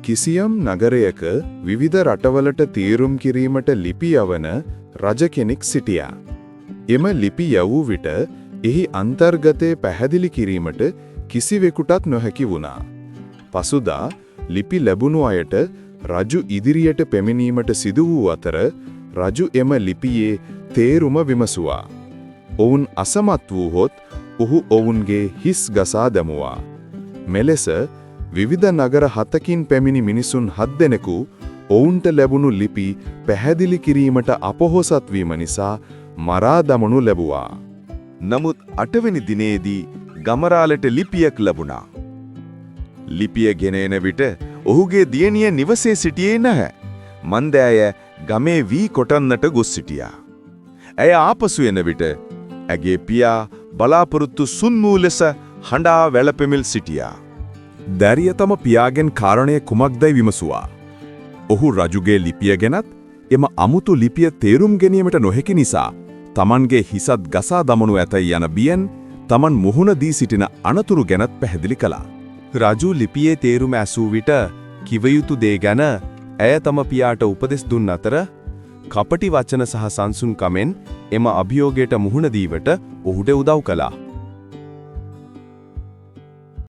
කිසියම් නගරයක විවිධ රටවලට තීරුම් කිරීමට ලිපි යවන රජ කෙනෙක් සිටියා. එම ලිපි යවූ විට එහි අන්තර්ගතය පැහැදිලි කිරීමට කිසිවෙකුටත් නොහැකි වුණා. පසුදා ලිපි ලැබුණු අයට රජු ඉදිරියට පැමිණීමට සිදු වූ අතර රජු එම ලිපියේ තේරුම විමසුවා. ඔවුන් අසමත් වූහොත් ඔහු ඔවුන්ගේ හිස් ගසා දැමුවා. මෙලෙස විවිධ නගර 7කින් පැමිණි මිනිසුන් 7 දෙනෙකු ඔවුන්ට ලැබුණු ලිපි පැහැදිලි කිරීමට අපොහොසත් වීම නිසා මරා දමනු ලැබුවා. නමුත් 8 වෙනි දිනේදී ගමරාලට ලිපියක් ලැබුණා. ලිපිය ගෙන එන විට ඔහුගේ දියණිය නිවසේ සිටියේ නැහැ. මන්දෑය ගමේ වී කොටන්නට ගොස් සිටියා. ඇය ආපසු එන විට ඇගේ පියා බලාපොරොත්තු සුන්මූ ලෙස හඬා වැළපෙමිල් සිටියා. දැරිය තම පියාගෙන් කාරණය කුමක්දයි විමසුවා. ඔහු රජුගේ ලිපිය ගැනත් එම අමුතු ලිපිය තේරුම් ගැනීමට නොහැකි නිසා තමන්ගේ හිසත් ගසා දමනු ඇතැයි යන බියෙන් තමන් මුහුණ දී සිටින අනතුරු ගැනත් පැහැදිලි කළා. රජු ලිපියේ තේරුම ඇසූ විට කිව යුතු දේ ගැන ඇය තම පියාට උපදෙස් දුන් අතර කපටි වචන සහ සංසුන් කමෙන් එම අභියෝගයට මුහුණ දීවට ඔහුට උදව් කළා.